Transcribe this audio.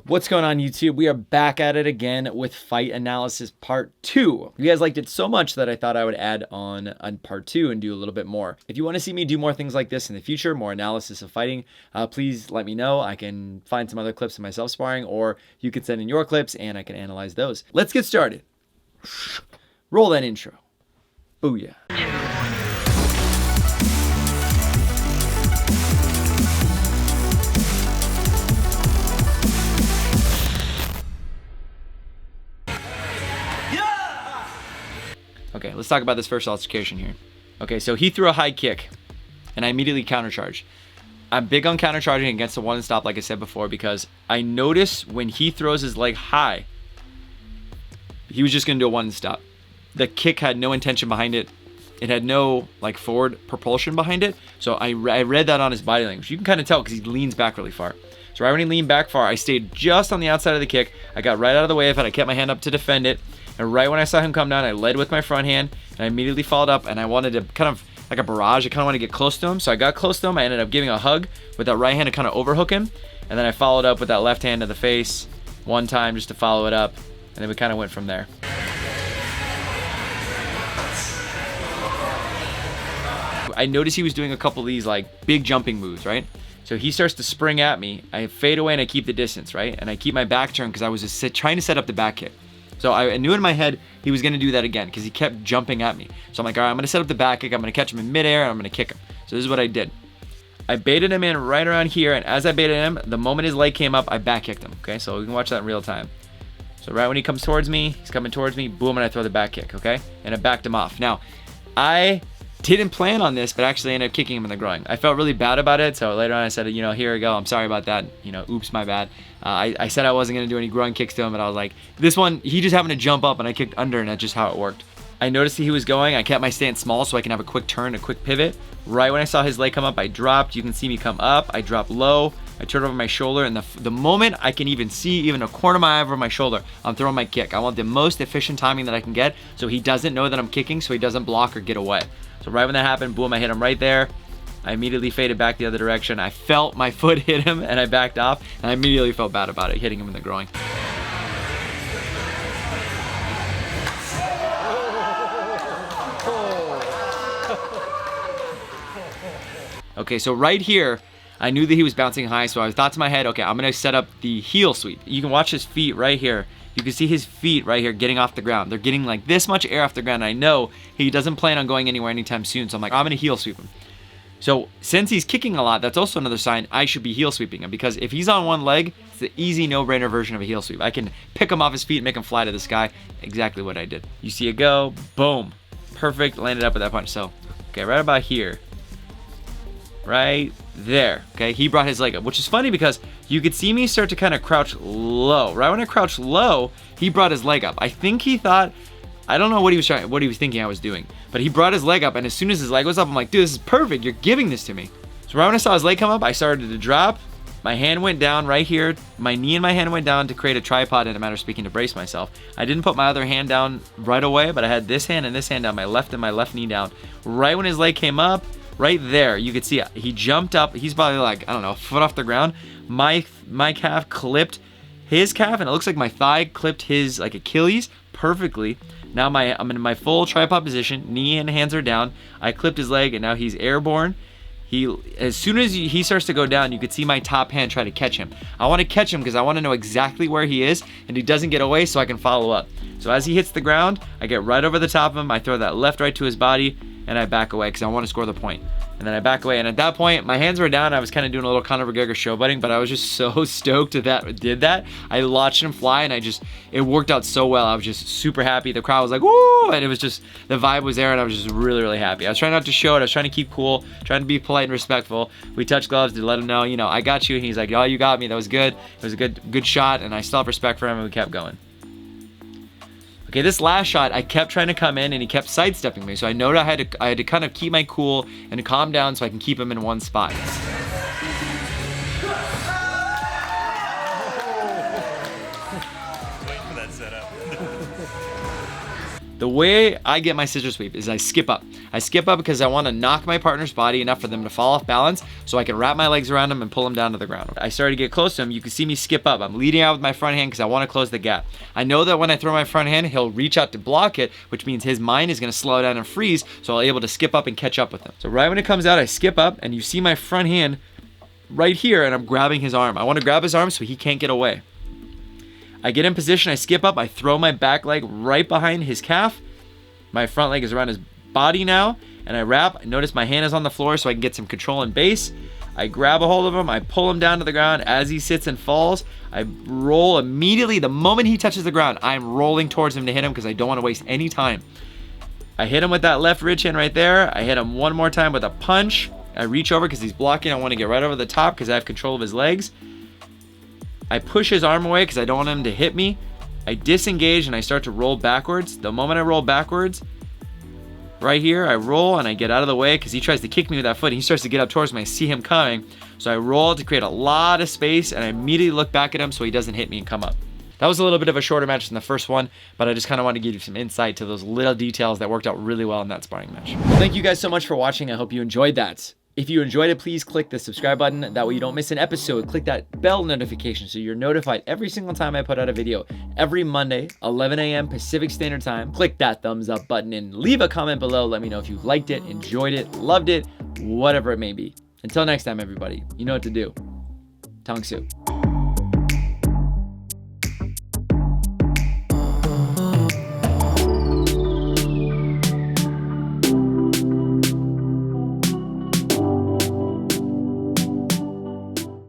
What's going on, YouTube? We are back at it again with fight analysis part 2. You guys liked it so much that I thought I would add on part 2 and do a little bit more. If you want to see me do more things like this in the future, more analysis of fighting, please let me know. I can find some other clips of myself sparring, or you can send in your clips and I can analyze those. Let's get started. Roll that intro. Booyah. Okay, let's talk about this first altercation here. Okay, so he threw a high kick, and I immediately countercharged. I'm big on countercharging against the one and stop, like I said before, because I notice when he throws his leg high, he was just gonna do a one and stop. The kick had no intention behind it. It had no like forward propulsion behind it. So I read that on his body language. You can kind of tell because he leans back really far. So right when he leaned back far, I stayed just on the outside of the kick. I got right out of the way of it. I kept my hand up to defend it. And right when I saw him come down, I led with my front hand and I immediately followed up, and I wanted to kind of like a barrage. I kind of wanted to get close to him. So I got close to him. I ended up giving a hug with that right hand to kind of overhook him. And then I followed up with that left hand to the face one time just to follow it up. And then we kind of went from there. I noticed he was doing a couple of these like big jumping moves, right? So he starts to spring at me. I fade away and I keep the distance, right? And I keep my back turned because I was just trying to set up the back kick. So I knew in my head he was going to do that again because he kept jumping at me. So I'm like, all right, I'm going to set up the back kick. I'm going to catch him in midair and I'm going to kick him. So this is what I did. I baited him in right around here. And as I baited him, the moment his leg came up, I back kicked him. Okay, so we can watch that in real time. So right when he comes towards me, he's coming towards me, boom, and I throw the back kick, okay? And I backed him off. Now, I didn't plan on this, but actually ended up kicking him in the groin. I felt really bad about it, so later on I said, you know, here we go, I'm sorry about that, you know, oops, my bad. I said I wasn't going to do any groin kicks to him, but I was like, this one, he just happened to jump up and I kicked under, and that's just how it worked. I noticed he was going, I kept my stance small so I can have a quick turn, a quick pivot. Right when I saw his leg come up, I dropped. You can see me come up, I dropped low, I turned over my shoulder, and the moment I can even see even a corner of my eye over my shoulder, I'm throwing my kick. I want the most efficient timing that I can get so he doesn't know that I'm kicking, so he doesn't block or get away. So right when that happened, boom, I hit him right there. I immediately faded back the other direction. I felt my foot hit him and I backed off, and I immediately felt bad about it, hitting him in the groin. Okay, so right here, I knew that he was bouncing high, so I thought to my head, okay, I'm gonna set up the heel sweep. You can watch his feet right here. You can see his feet right here getting off the ground. They're getting like this much air off the ground. I know he doesn't plan on going anywhere anytime soon, so I'm like, I'm gonna heel sweep him. So since he's kicking a lot, that's also another sign I should be heel sweeping him, because if he's on one leg, it's the easy no-brainer version of a heel sweep. I can pick him off his feet and make him fly to the sky. Exactly what I did. You see it go, boom, perfect, landed up with that punch. So, okay, right about here. Right there, okay? He brought his leg up, which is funny because you could see me start to kind of crouch low. Right when I crouched low, he brought his leg up. I think he thought, I don't know what he was thinking I was doing, but he brought his leg up, and as soon as his leg was up, I'm like, dude, this is perfect. You're giving this to me. So right when I saw his leg come up, I started to drop. My hand went down right here. My knee and my hand went down to create a tripod, in a matter of speaking, to brace myself. I didn't put my other hand down right away, but I had this hand and this hand down, my left and my left knee down. Right when his leg came up, right there, you could see he jumped up. He's probably like, I don't know, a foot off the ground. My calf clipped his calf, and it looks like my thigh clipped his like Achilles perfectly. Now I'm in my full tripod position. Knee and hands are down. I clipped his leg, and now he's airborne. As soon as he starts to go down, you could see my top hand try to catch him. I want to catch him because I want to know exactly where he is, and he doesn't get away, so I can follow up. So as he hits the ground, I get right over the top of him. I throw that left right to his body, and I back away because I want to score the point. And then I back away, and at that point, my hands were down. I was kind of doing a little Conor McGregor showboating, but I was just so stoked that did that. I watched him fly, and it worked out so well. I was just super happy. The crowd was like, woo! And it was just, the vibe was there, and I was just really, really happy. I was trying not to show it. I was trying to keep cool, trying to be polite and respectful. We touched gloves to let him know, you know, I got you. And he's like, oh, you got me. That was good. It was a good shot, and I still have respect for him, and we kept going. Okay, this last shot, I kept trying to come in, and he kept sidestepping me. So I know I had to kind of keep my cool and calm down so I can keep him in one spot. Waiting for that setup. The way I get my scissor sweep is I skip up. I skip up because I want to knock my partner's body enough for them to fall off balance so I can wrap my legs around them and pull them down to the ground. I started to get close to him. You can see me skip up. I'm leading out with my front hand because I want to close the gap. I know that when I throw my front hand, he'll reach out to block it, which means his mind is going to slow down and freeze, so I'll be able to skip up and catch up with him. So right when it comes out, I skip up, and you see my front hand right here, and I'm grabbing his arm. I want to grab his arm so he can't get away. I get in position, I skip up, I throw my back leg right behind his calf. My front leg is around his body now, and I wrap. Notice my hand is on the floor so I can get some control and base. I grab a hold of him, I pull him down to the ground. As he sits and falls, I roll immediately. The moment he touches the ground, I'm rolling towards him to hit him because I don't want to waste any time. I hit him with that left ridge hand right there. I hit him one more time with a punch. I reach over because he's blocking. I want to get right over the top because I have control of his legs. I push his arm away because I don't want him to hit me. I disengage and I start to roll backwards. The moment I roll backwards, right here, I roll and I get out of the way because he tries to kick me with that foot. He starts to get up towards me. I see him coming. So I roll to create a lot of space and I immediately look back at him so he doesn't hit me and come up. That was a little bit of a shorter match than the first one, but I just kind of want to give you some insight to those little details that worked out really well in that sparring match. Well, thank you guys so much for watching. I hope you enjoyed that. If you enjoyed it, please click the subscribe button. That way you don't miss an episode. Click that bell notification so you're notified every single time I put out a video. Every Monday, 11 a.m. Pacific Standard Time. Click that thumbs up button and leave a comment below. Let me know if you liked it, enjoyed it, loved it, whatever it may be. Until next time, everybody, you know what to do. Tong Su.